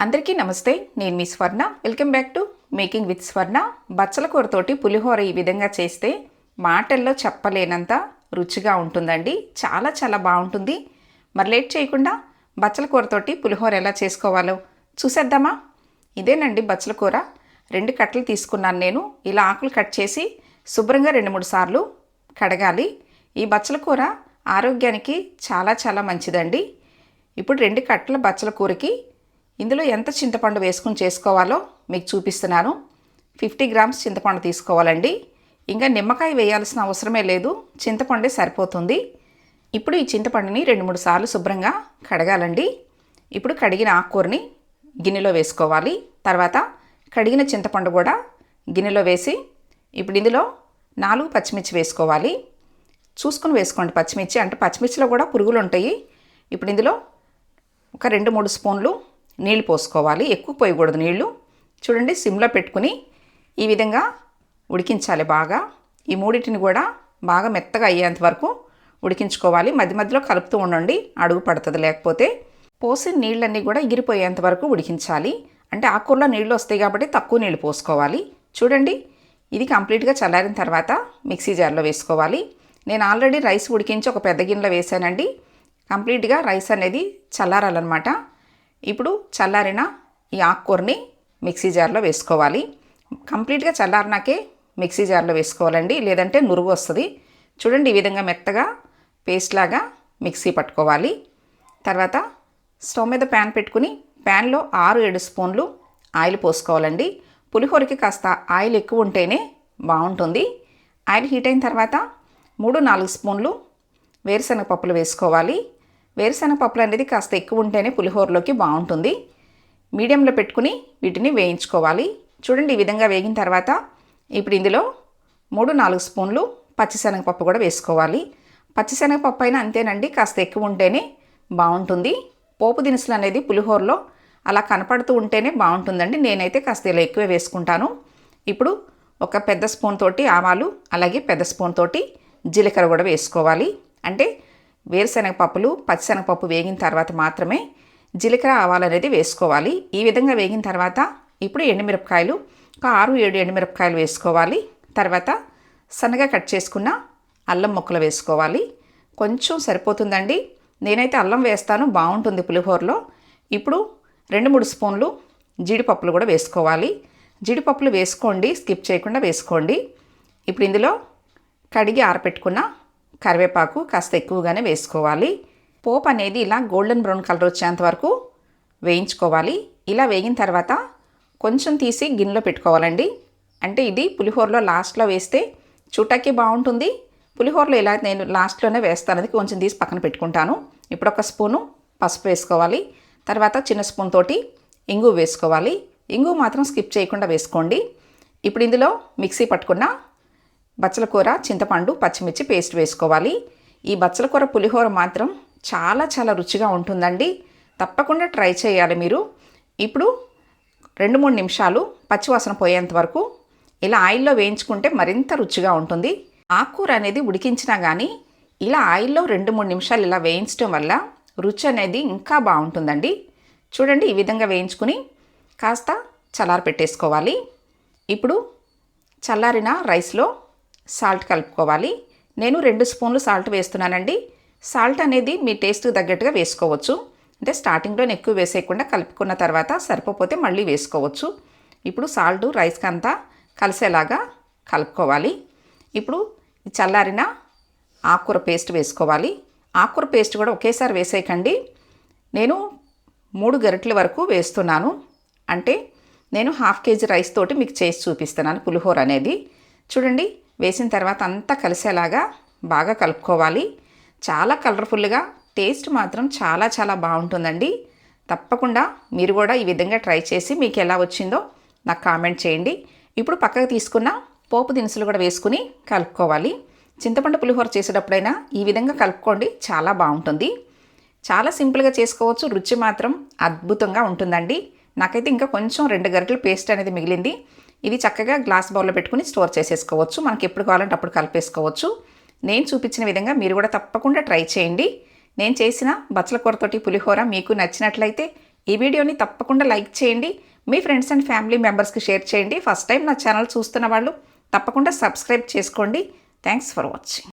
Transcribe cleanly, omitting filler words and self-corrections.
అందరికీ నమస్తే. నేను మీ స్వర్ణ. Welcome back to making with స్వర్ణ. బచ్చల కూరతోటి పులిహోర ఈ విధంగా చేస్తే మాటల్లో చెప్పలేనంత రుచిగా ఉంటుందండి. చాలా చాలా బాగుంటుంది. మరి లేట్ చేయకుండా బచ్చల కూరతోటి పులిహోర ఎలా చేసుకోవాలో చూసేద్దామా? ఇదేనండి బచ్చల కూర. 2 కట్టలు తీసుకున్నాను నేను. ఇలా ఆకులు కట్ చేసి శుభ్రంగా 2-3 సార్లు కడగాలి. ఈ బచ్చల కూర ఆరోగ్యానికి చాలా చాలా మంచిదండి. ఇప్పుడు 2 కట్టల బచ్చల కూరకి ఇందులో ఎంత చింతపండు వేసుకుని చేసుకోవాలో మీకు చూపిస్తున్నాను. 50 గ్రామ్స్ చింతపండు తీసుకోవాలండి. ఇంకా నిమ్మకాయ వేయాల్సిన అవసరమే లేదు, చింతపండే సరిపోతుంది. ఇప్పుడు ఈ చింతపండుని 2-3 సార్లు శుభ్రంగా కడగాలండి. ఇప్పుడు కడిగిన ఆకుకూరని గిన్నెలో వేసుకోవాలి. తర్వాత కడిగిన చింతపండు కూడా గిన్నెలో వేసి ఇప్పుడు ఇందులో 4 పచ్చిమిర్చి వేసుకోవాలి. చూసుకుని వేసుకోండి పచ్చిమిర్చి, అంటే పచ్చిమిర్చిలో కూడా పురుగులు ఉంటాయి. ఇప్పుడు ఇందులో ఒక 2-3 స్పూన్లు నీళ్ళు పోసుకోవాలి. ఎక్కువ పోయకూడదు నీళ్ళు. చూడండి, సిమ్లో పెట్టుకుని ఈ విధంగా ఉడికించాలి బాగా. ఈ మూడింటిని కూడా బాగా మెత్తగా అయ్యేంత వరకు ఉడికించుకోవాలి. మధ్య మధ్యలో కలుపుతూ ఉండండి, అడుగు పడుతుంది లేకపోతే. పోసిన నీళ్ళన్నీ కూడా ఎగిరిపోయేంత వరకు ఉడికించాలి. అంటే ఆకుకూరలో నీళ్ళు వస్తాయి కాబట్టి తక్కువ నీళ్ళు పోసుకోవాలి. చూడండి, ఇది కంప్లీట్గా చల్లారిన తర్వాత మిక్సీ జార్లో వేసుకోవాలి. నేను ఆల్రెడీ రైస్ ఉడికించి ఒక పెద్ద గిన్నెలో వేసానండి. కంప్లీట్గా రైస్ అనేది చల్లారాలన్నమాట. ఇప్పుడు చల్లారిన ఈ ఆకుకూరని మిక్సీ జార్లో వేసుకోవాలి. కంప్లీట్గా చల్లారినాకే మిక్సీ జార్లో వేసుకోవాలండి, లేదంటే నురుగు వస్తుంది. చూడండి, ఈ విధంగా మెత్తగా పేస్ట్ లాగా మిక్సీ పట్టుకోవాలి. తర్వాత స్టవ్ మీద ప్యాన్ పెట్టుకుని ప్యాన్లో 6-7 స్పూన్లు ఆయిల్ పోసుకోవాలండి. పులిహోరకి కాస్త ఆయిల్ ఎక్కువ ఉంటేనే బాగుంటుంది. ఆయిల్ హీట్ అయిన తర్వాత 3-4 స్పూన్లు వేరుశనగ పప్పులు వేసుకోవాలి. వేరుశనగ పప్పులు అనేది కాస్త ఎక్కువ ఉంటేనే పులిహోరలోకి బాగుంటుంది. మీడియంలో పెట్టుకుని వీటిని వేయించుకోవాలి. చూడండి, ఈ విధంగా వేగిన తర్వాత ఇప్పుడు ఇందులో 3-4 స్పూన్లు పచ్చిశనగపప్పు కూడా వేసుకోవాలి. పచ్చిశనగపప్పు అయినా అంతేనండి, కాస్త ఎక్కువ ఉంటేనే బాగుంటుంది. పోపు దినుసులు అనేది పులిహోరలో అలా కనపడుతూ ఉంటేనే బాగుంటుందండి. నేనైతే కాస్త ఇలా ఎక్కువే వేసుకుంటాను. ఇప్పుడు ఒక పెద్ద స్పూన్ తోటి ఆవాలు, అలాగే పెద్ద స్పూన్ తోటి జీలకర్ర కూడా వేసుకోవాలి. అంటే వేరుశనగపప్పులు పచ్చిశనగపప్పు వేగిన తర్వాత మాత్రమే జీలకర్ర ఆవాలు అనేది వేసుకోవాలి. ఈ విధంగా వేగిన తర్వాత ఇప్పుడు ఎండుమిరపకాయలు ఒక 6-7 ఎండుమిరపకాయలు వేసుకోవాలి. తర్వాత సన్నగా కట్ చేసుకున్న అల్లం ముక్కలు వేసుకోవాలి. కొంచెం సరిపోతుందండి, నేనైతే అల్లం వేస్తాను, బాగుంటుంది పులిహోరలో. ఇప్పుడు 2-3 స్పూన్లు జీడిపప్పులు కూడా వేసుకోవాలి. జీడిపప్పులు వేసుకోండి, స్కిప్ చేయకుండా వేసుకోండి. ఇప్పుడు ఇందులో కడిగి ఆరపెట్టుకున్న కరివేపాకు కాస్త ఎక్కువగానే వేసుకోవాలి. పోపు అనేది ఇలా గోల్డెన్ బ్రౌన్ కలర్ వచ్చేంత వరకు వేయించుకోవాలి. ఇలా వేగిన తర్వాత కొంచెం తీసి గిన్నెలో పెట్టుకోవాలండి. అంటే ఇది పులిహోరలో లాస్ట్లో వేస్తే చూడటానికి బాగుంటుంది. పులిహోరలో ఇలా నేను లాస్ట్లోనే వేస్తాను, అది కొంచెం తీసి పక్కన పెట్టుకుంటాను. ఇప్పుడు ఒక స్పూను పసుపు వేసుకోవాలి. తర్వాత చిన్న స్పూన్ తోటి ఇంగువ వేసుకోవాలి. ఇంగువ మాత్రం స్కిప్ చేయకుండా వేసుకోండి. ఇప్పుడు ఇందులో మిక్సీ పట్టుకున్న బచ్చల కూర, చింతపండు, పచ్చిమిర్చి పేస్ట్ వేసుకోవాలి. ఈ బచ్చల కూర పులిహోర మాత్రం చాలా చాలా రుచిగా ఉంటుందండి. తప్పకుండా ట్రై చేయాలి మీరు. ఇప్పుడు 2-3 నిమిషాలు పచ్చివాసన పోయేంత వరకు ఇలా ఆయిల్లో వేయించుకుంటే మరింత రుచిగా ఉంటుంది. ఆకుకూర అనేది ఉడికించినా కానీ ఇలా ఆయిల్లో 2-3 నిమిషాలు ఇలా వేయించడం వల్ల రుచి అనేది ఇంకా బాగుంటుందండి. చూడండి, ఈ విధంగా వేయించుకుని కాస్త చల్లారి పెట్టేసుకోవాలి. ఇప్పుడు చల్లారిన రైస్లో సాల్ట్ కలుపుకోవాలి. నేను 2 స్పూన్లు సాల్ట్ వేస్తున్నానండి. సాల్ట్ అనేది మీ టేస్ట్కి తగ్గట్టుగా వేసుకోవచ్చు. అంటే స్టార్టింగ్లో ఎక్కువ వేసేయకుండా కలుపుకున్న తర్వాత సరిపోతే మళ్ళీ వేసుకోవచ్చు. ఇప్పుడు సాల్ట్ రైస్కి అంతా కలిసేలాగా కలుపుకోవాలి. ఇప్పుడు చల్లారిన ఆకుకూర పేస్ట్ వేసుకోవాలి. ఆకుకూర పేస్ట్ కూడా ఒకేసారి వేసేయకండి. నేను 3 గరిటెల వరకు వేస్తున్నాను. అంటే నేను 1/2 kg రైస్ తోటి మీకు చేసి చూపిస్తున్నాను పులిహోర అనేది. చూడండి, వేసిన తర్వాత అంతా కలిసేలాగా బాగా కలుపుకోవాలి. చాలా కలర్ఫుల్గా, టేస్ట్ మాత్రం చాలా చాలా బాగుంటుందండి. తప్పకుండా మీరు కూడా ఈ విధంగా ట్రై చేసి మీకు ఎలా వచ్చిందో నాకు కామెంట్ చేయండి. ఇప్పుడు పక్కకు తీసుకున్న పోపు దినుసులు కూడా వేసుకుని కలుపుకోవాలి. చింతపండు పులిహోర చేసేటప్పుడైనా ఈ విధంగా కలుపుకోండి, చాలా బాగుంటుంది. చాలా సింపుల్గా చేసుకోవచ్చు, రుచి మాత్రం అద్భుతంగా ఉంటుందండి. నాకైతే ఇంకా కొంచెం 2 గరిటెల పేస్ట్ అనేది మిగిలింది. ఇది చక్కగా గ్లాస్ బౌల్లో పెట్టుకుని స్టోర్ చేసేసుకోవచ్చు. మనకి ఎప్పుడు కావాలంటే అప్పుడు కలిపేసుకోవచ్చు. నేను చూపించిన విధంగా మీరు కూడా తప్పకుండా ట్రై చేయండి. నేను చేసిన బచ్చల కూరతోటి పులిహోర మీకు నచ్చినట్లయితే ఈ వీడియోని తప్పకుండా లైక్ చేయండి, మీ ఫ్రెండ్స్ అండ్ ఫ్యామిలీ మెంబర్స్కి షేర్ చేయండి. ఫస్ట్ టైం నా ఛానల్ చూస్తున్న వాళ్ళు తప్పకుండా సబ్స్క్రైబ్ చేసుకోండి. Thanks for watching.